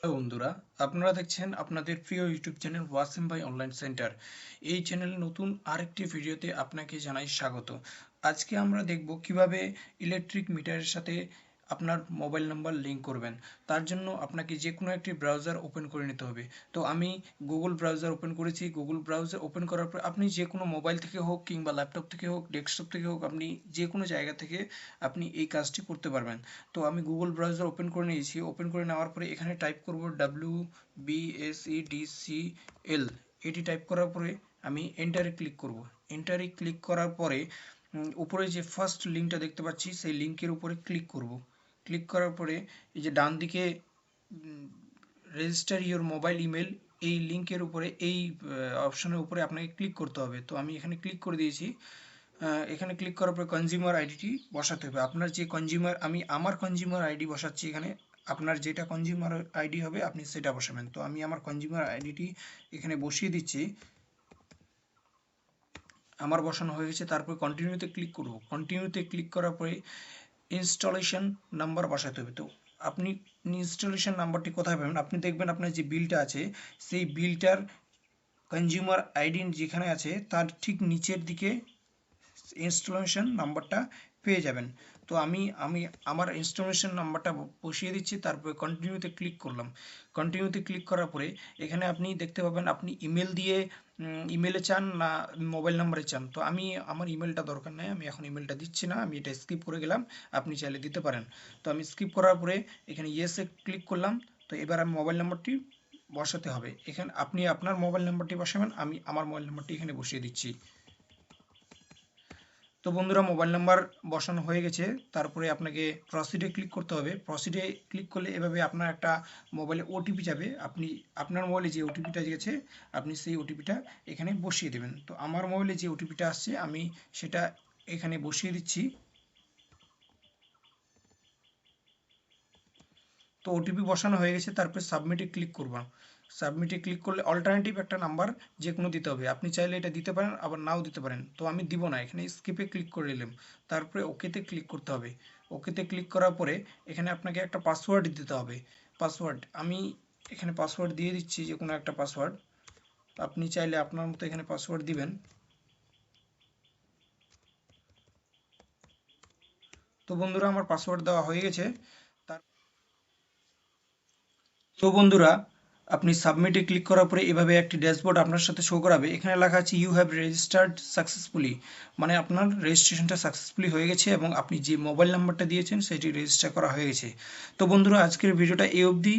Hello বন্ধুরা, আপনারা দেখছেন আপনাদের প্রিয় ইউটিউব চ্যানেল ওয়াসিম ভাই অনলাইন সেন্টার। এই চ্যানেলে নতুন আরেকটি ভিডিওতে আপনাকে জানাই স্বাগত। আজকে আমরা দেখব কিভাবে ইলেকট্রিক মিটারের সাথে আপনার মোবাইল নাম্বার লিংক করবেন। তার জন্য আপনাকে যে কোনো একটি ব্রাউজার ওপেন করে নিতে হবে। তো আমি গুগল ব্রাউজার ওপেন করেছি। গুগল ব্রাউজার ওপেন করার পর আপনি যে কোনো মোবাইল থেকে হোক কিংবা ল্যাপটপ থেকে হোক, ডেস্কটপ থেকে হোক, আপনি যে কোনো জায়গা থেকে আপনি এই কাজটি করতে পারবেন। তো আমি গুগল ব্রাউজার ওপেন করে নিয়েছি। ওপেন করে নেওয়ার পরে এখানে টাইপ করব WBSEDCL। এটি টাইপ করার পরে আমি এন্টারে ক্লিক করব। এন্টারে ক্লিক করার পরে উপরে যে ফার্স্ট লিঙ্কটা দেখতে পাচ্ছি সেই লিঙ্কের উপরে ক্লিক করব। ক্লিক করার পরে এই যে ডান দিকে রেজিস্টার ইওর মোবাইল ইমেল, এই লিঙ্কের উপরে এই অপশনের উপরে আপনাকে ক্লিক করতে হবে। তো আমি এখানে ক্লিক করে দিয়েছি। এখানে ক্লিক করার পর কনজিউমার আইডিটি বসাতে হবে। আপনার যে কনজিউমার, আমি আমার কনজিউমার আইডি বসাচ্ছি এখানে। আপনার যেটা কনজিউমার আইডি হবে আপনি সেটা বসাবেন। তো আমি আমার কনজিউমার আইডিটি এখানে বসিয়ে দিচ্ছি। আমার বসানো হয়ে গেছে। তারপর কন্টিনিউতে ক্লিক করব। কন্টিনিউতে ক্লিক করার পরে ইনস্টলেশন নাম্বার বসাতে হবে। তো আপনি ইনস্টলেশন নাম্বারটি কোথায় পাবেন? আপনি দেখবেন আপনার যে বিলটা আছে সেই বিলটার কনজিউমার আইডি যেখানে আছে তার ঠিক নিচের দিকে ইনস্টলেশন নাম্বারটা পেয়ে যাবেন। তো আমি আমার ইনস্টলেশন নাম্বারটা বসিয়ে দিচ্ছি। তারপরে কন্টিনিউতে ক্লিক করলাম। কন্টিনিউতে ক্লিক করার পরে এখানে আপনি দেখতে পাবেন আপনি ইমেল দিয়ে ইমেলে চান না মোবাইল নাম্বারে চান। তো আমি আমার ইমেলটা দরকার নেই, আমি এখন ইমেলটা দিচ্ছি না, আমি এটা স্কিপ করে গেলাম। আপনি চাইলে দিতে পারেন। তো আমি স্কিপ করার পরে এখানে ইয়েসে ক্লিক করলাম। তো এবার আমি মোবাইল নাম্বারটি বসাতে হবে। এখানে আপনি আপনার মোবাইল নাম্বারটি বসাবেন, আমি আমার মোবাইল নাম্বারটি এখানে বসিয়ে দিচ্ছি। তো বন্ধুরা, মোবাইল নাম্বার বসানো হয়ে গেছে। তারপরে আপনাকে প্রসিডে ক্লিক করতে হবে। প্রসিডে ক্লিক করলে এভাবে আপনার একটা মোবাইলে ওটিপি যাবে। আপনি আপনার মোবাইলে যে ওটিপিটা গেছে আপনি সেই ওটিপিটা এখানে বসিয়ে দেবেন। তো আমার মোবাইলে যে ওটিপিটা আসছে আমি সেটা এখানে বসিয়ে দিচ্ছি। তো ওটিপি বসানো হয়ে গেছে। তারপরে সাবমিটে ক্লিক করব। সাবমিটে ক্লিক করলে অল্টারনেটিভ একটা নাম্বার যে কোনো দিতে হবে। আপনি চাইলে এটা দিতে পারেন, আবার নাও দিতে পারেন। তো আমি দিব না, এখানে স্কিপে ক্লিক করে নিলাম। তারপরে ওকেতে ক্লিক করতে হবে। ওকেতে ক্লিক করার পরে এখানে আপনাকে একটা পাসওয়ার্ড দিতে হবে। পাসওয়ার্ড আমি এখানে পাসওয়ার্ড দিয়ে দিচ্ছি, যে কোনো একটা পাসওয়ার্ড। আপনি চাইলে আপনার মতো এখানে পাসওয়ার্ড দিবেন। তো বন্ধুরা, আমার পাসওয়ার্ড দেওয়া হয়ে গেছে। তো বন্ধুরা, আপনি সাবমিটে ক্লিক করার পরে এভাবে একটি ড্যাশবোর্ড আপনার সাথে শো করাবে। এখানে লেখা আছে ইউ হ্যাভ রেজিস্টার্ড সাকসেসফুলি, মানে আপনার রেজিস্ট্রেশনটা সাকসেসফুলি হয়ে গেছে এবং আপনি যে মোবাইল নাম্বারটা দিয়েছেন সেটি রেজিস্টার করা হয়ে গেছে। তো বন্ধুরা, আজকের ভিডিওটা এই অবধি।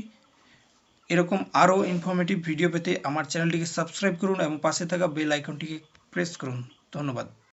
এরকম আরও ইনফরমেটিভ ভিডিও পেতে আমার চ্যানেলটিকে সাবস্ক্রাইব করুন এবং পাশে থাকা বেল আইকনটিকে প্রেস করুন। ধন্যবাদ।